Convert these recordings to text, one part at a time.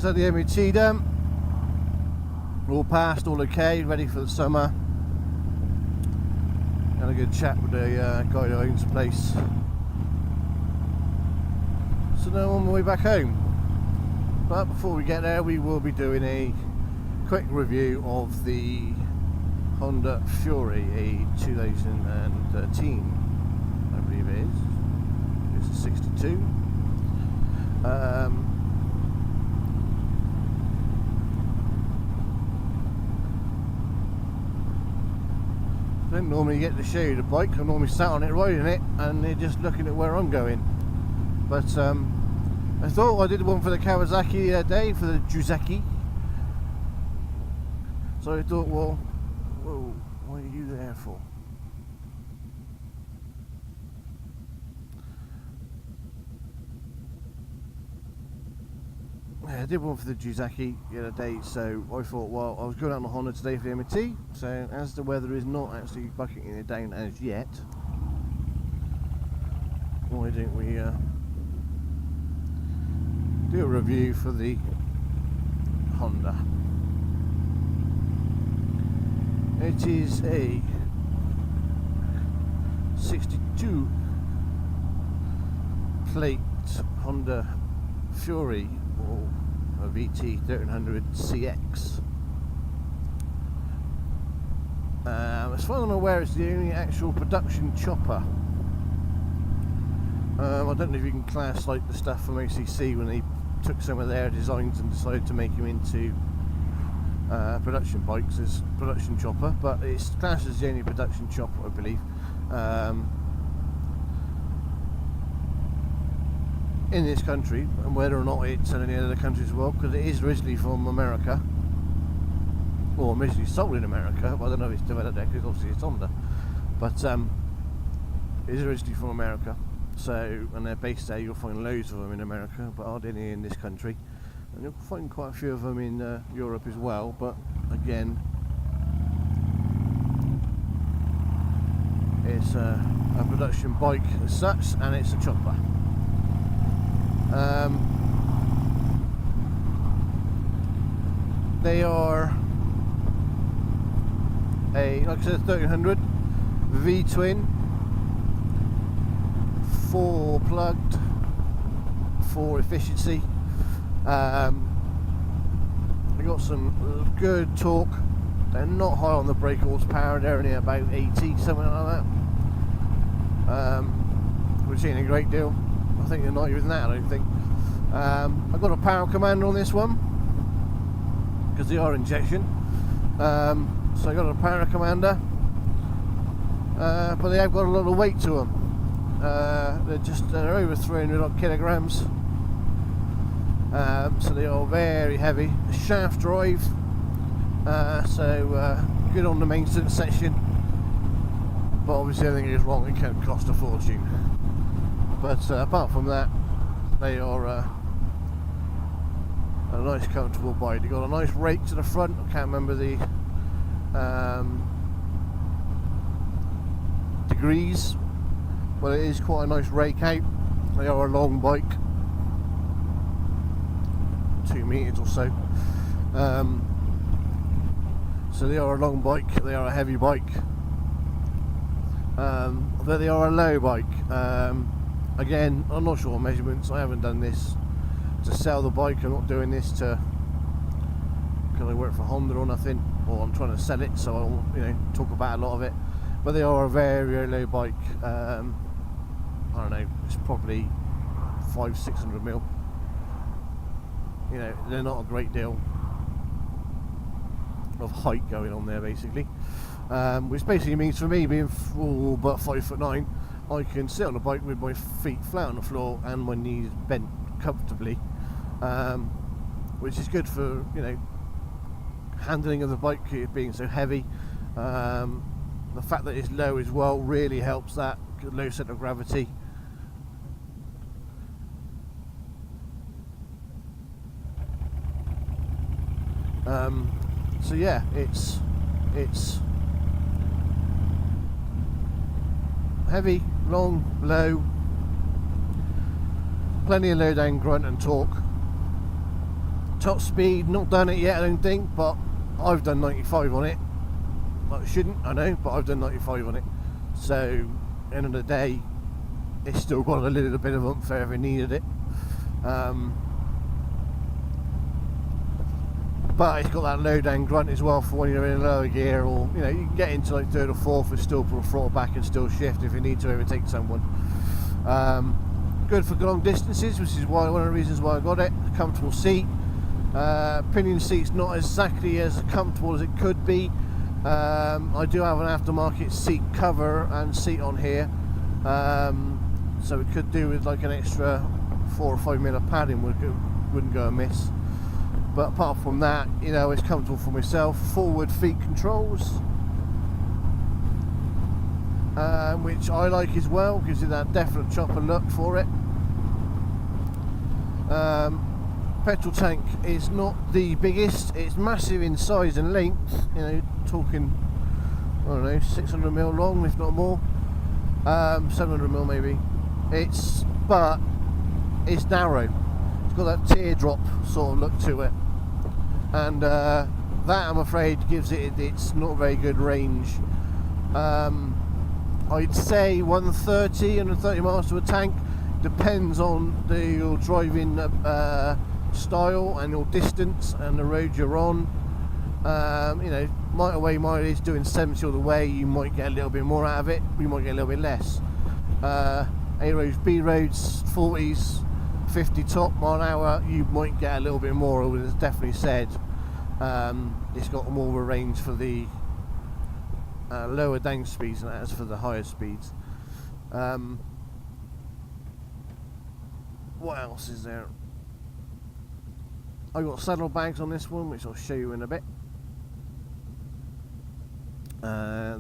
Just had the MOT done. All passed, all okay, ready for the summer. Had a good chat with the guy who owns the place. So now on my way back home. But before we get there, we will be doing a quick review of the Honda Fury, a 2013, I believe it is. It's a 62. I don't normally get to show you the bike. I'm normally sat on it riding it and they're just looking at where I'm going. But I thought I did one for the Kawasaki the other day, for the Juzaki. So I thought, well, whoa, what are you there for? Yeah, I did one for the Juzaki the other day, so I thought, well, I was going out on the Honda today for the MOT, so as the weather is not actually bucketing it down as yet, why don't we do a review for the Honda. It is a 62 plate Honda Fury, or a VT 1300 CX. As far as I'm aware, it's the only actual production chopper. I don't know if you can class like the stuff from OCC when they took some of their designs and decided to make them into production bikes as production chopper, but it's classed as the only production chopper, I believe. In this country, and whether or not it's in any other countries as well, because it is originally from America, or originally sold in America, but I don't know if it's developed there because obviously it's Honda, but it is originally from America. So, and they're based there. You'll find loads of them in America, but hardly any in this country, and you'll find quite a few of them in Europe as well, but again, it's a production bike as such, and it's a chopper. They are a, like I said, 1300 V-twin, 4 plugged, 4 efficiency. They got some good torque. They're not high on the brake horsepower. They're only about 80, something like that, which ain't a great deal. I think they're not even that, I don't think. I've got a power commander on this one because they are injection. So I got a power commander, but they have got a lot of weight to them. They're over 300 odd kilograms. So they are very heavy. Shaft drive, so good on the maintenance section. But obviously everything is wrong, it can cost a fortune. But apart from that, they are a nice comfortable bike. They've got a nice rake to the front. I can't remember the degrees, but it is quite a nice rake out. They are a long bike, 2 meters or so. So they are a long bike, they are a heavy bike, but they are a low bike. Again, I'm not sure of measurements. I haven't done this to sell the bike. I'm not doing this to because I work for Honda or nothing, or I'm trying to sell it, so I won't, talk about a lot of it. But they are a very, very low bike. I don't know. It's probably 500-600 mil. They're not a great deal of height going on there, basically. Which basically means for me, being but 5'9", I can sit on the bike with my feet flat on the floor and my knees bent comfortably, which is good for handling of the bike being so heavy. The fact that it's low as well really helps that low centre of gravity. So yeah, it's heavy, long, low, plenty of low down grunt and torque. top speed, not done it yet I don't think, but I've done 95 on it. I shouldn't, I know, but I've done 95 on it. So, end of the day, it's still got a little bit of oomph if I ever needed it. But it's got that low down grunt as well for when you're in a lower gear, or you know, you can get into like third or fourth and still pull the throttle back and still shift if you need to overtake someone. Good for long distances, which is one of the reasons why I got it. A comfortable seat. Pinion seat's not exactly as comfortable as it could be. I do have an aftermarket seat cover and seat on here, so it could do with like an extra 4 or 5 mil of padding wouldn't go amiss. But apart from that, you know, it's comfortable for myself. Forward feet controls, which I like as well, gives you that definite chopper look for it. Petrol tank is not the biggest, it's massive in size and length, you know, talking, I don't know, 600 mil long if not more, 700 mil maybe. But it's narrow, it's got that teardrop sort of look to it, and that I'm afraid gives it's not very good range. I'd say 130 miles to a tank, depends on your driving style and your distance and the road you're on. You know, motorway mileage doing 70 all the way, you might get a little bit more out of it, you might get a little bit less. A roads, B roads, 40s, 50 top mile an hour, you might get a little bit more. It's definitely said it's got more of a range for the lower down speeds than it has for the higher speeds. What else is there? I've got saddlebags on this one, which I'll show you in a bit.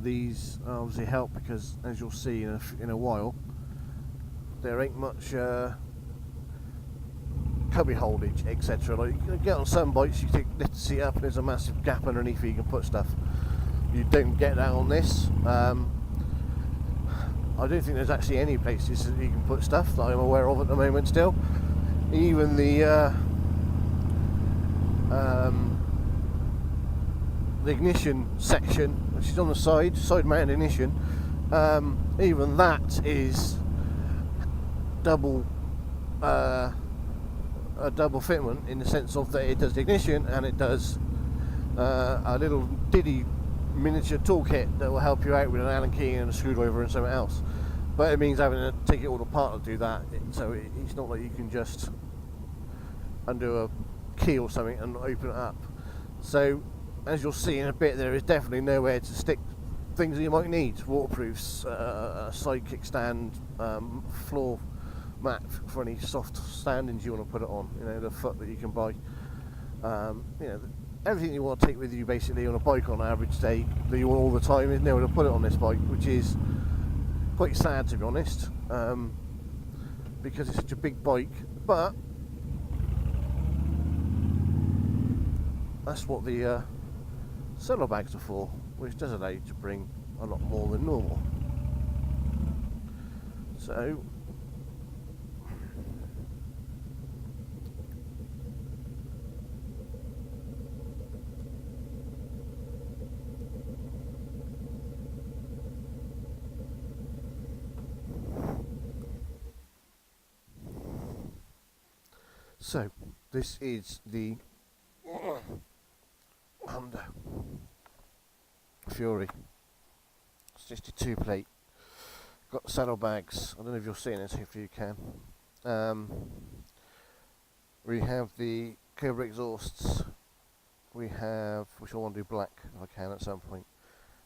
These obviously help because, as you'll see in a while, there ain't much cubby holdage, etc. Like you get on some bikes, you lift the seat up and there's a massive gap underneath where you can put stuff. You don't get that on this. I don't think there's actually any places that you can put stuff that I'm aware of at the moment still. Even the ignition section, which is on the side mounted ignition, even that is a double fitment in the sense of that it does the ignition and it does a little diddy miniature toolkit that will help you out with an Allen key and a screwdriver and something else. But it means having to take it all apart to do that, so it's not like you can just undo a key or something and open it up. So as you'll see in a bit, there is definitely nowhere to stick things that you might need: waterproofs, a side kickstand, floor mat for any soft standings you want to put it on, you know, the foot that you can buy, you know, everything you want to take with you basically on a bike on an average day that you want all the time is nowhere to put it on this bike, which is quite sad to be honest, because it's such a big bike. But that's what the saddlebags are for, which does allow you to bring a lot more than normal. So this is the Honda Fury 62 plate. Got saddlebags. I don't know if you're seeing this, hopefully you can. We have the Cobra exhausts. We have, which I want to do black if I can at some point.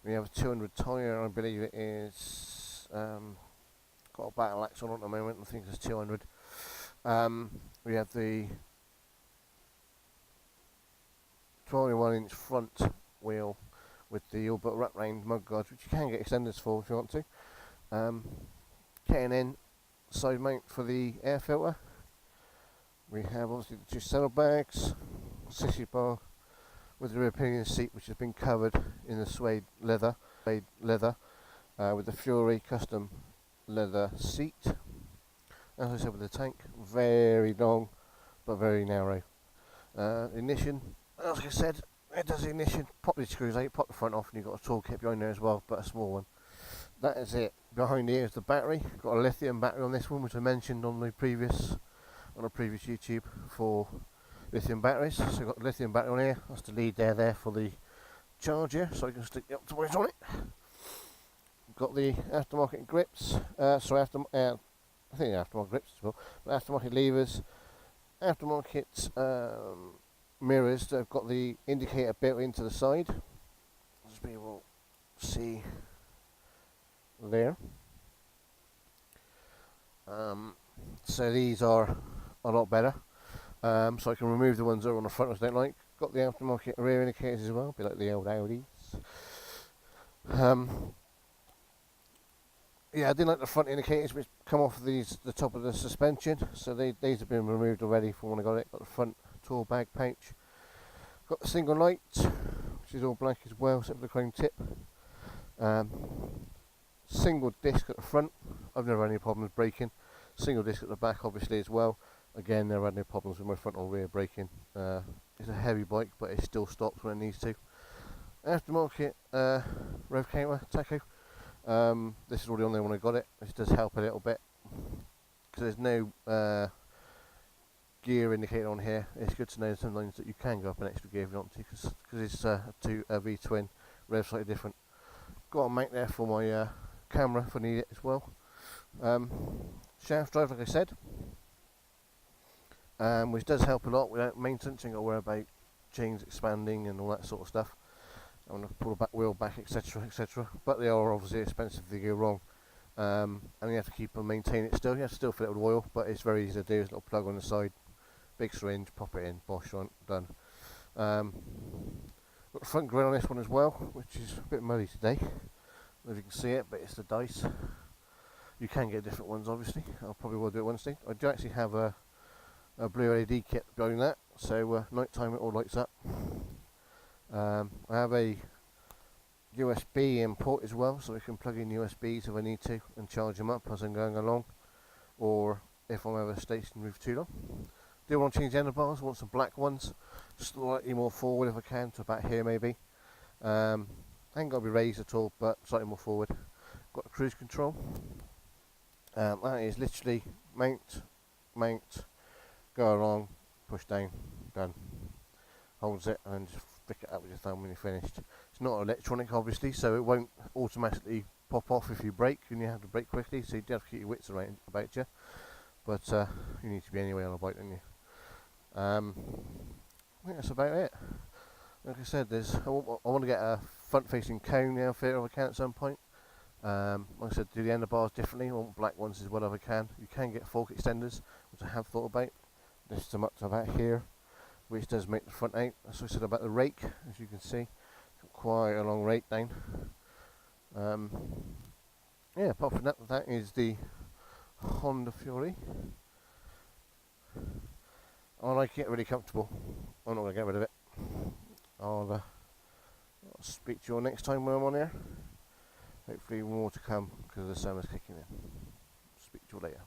We have a 200 tyre, I believe it is. Got a battle axe on at the moment, I think it's 200. We have the 21-inch front wheel with the all but wrap-round mud guards, which you can get extenders for if you want to. K&N side mount for the air filter. We have obviously the two saddlebags, sissy bar with the rear pinion seat, which has been covered in the suede leather, with the Fury custom leather seat. As I said with the tank, very long but very narrow. Ignition, as I said, it does the ignition, pop the screws out, pop the front off, and you've got a toolkit behind there as well, but a small one. That is it. Behind here is the battery. Got a lithium battery on this one, which I mentioned on a previous YouTube for lithium batteries. So I've got the lithium battery on here. That's the lead there for the charger, so I can stick the Optimize on it. Got the aftermarket grips. I think they're aftermarket grips as well. But aftermarket levers, aftermarket mirrors that have got the indicator built into the side. As we will see there. So these are a lot better. So I can remove the ones that are on the front which I don't like. Got the aftermarket rear indicators as well, a bit like the old Audis. Yeah, I didn't like the front indicators which come off the top of the suspension, so these have been removed already from when I got it. Got the front tool bag pouch. Got the single light, which is all black as well, except for the chrome tip. Single disc at the front. I've never had any problems braking. Single disc at the back, obviously, as well. Again, never had no problems with my front or rear braking. It's a heavy bike, but it still stops when it needs to. Aftermarket rev counter, tacho. This is already on there when I got it. This does help a little bit because there's no gear indicator on here. It's good to know sometimes that you can go up an extra gear if you want to, because it's a V-twin, rev slightly different. Got a mount there for my camera if I need it as well. Shaft drive, like I said, which does help a lot without maintenance. You ain't got to worry about chains expanding and all that sort of stuff. I'm going to pull the back wheel back, etc, etc. But they are obviously expensive if they go wrong, and you have to keep and maintain it still. You have to still fill it with oil, but it's very easy to do. There's a little plug on the side, big syringe, pop it in, bosh, on, done. Got the front grille on this one as well, which is a bit muddy today. I don't know if you can see it, but it's the dice. You can get different ones, obviously. I'll probably will do it one day. I do actually have a blue LED kit behind that, so night time it all lights up. I have a USB import as well, so I can plug in USBs if I need to and charge them up as I'm going along, or if I'm ever stationary for too long. Do want to change the handlebars. I want some black ones, slightly more forward if I can, to about here maybe. Ain't got to be raised at all, but slightly more forward. Got the cruise control. That is literally mount, go along, push down, done. Holds it and just flick it up with your thumb when you're finished. It's not electronic, obviously, so it won't automatically pop off if you brake, and you have to brake quickly, so you do have to keep your wits around about you. But you need to be anyway on a bike, don't you? I think that's about it. Like I said, I want to get a front-facing cone outfit if I can at some point. Like I said, do the handlebars differently. I want black ones as well if I can. You can get fork extenders, which I have thought about. This is up to about here, which does make the front out. That's what I said about the rake, as you can see. Got quite a long rake down. Yeah, apart from that, that is the Honda Fury. I like it, really comfortable. I'm not going to get rid of it. I'll speak to you all next time when I'm on here. Hopefully more to come because the summer's kicking in. Speak to you later.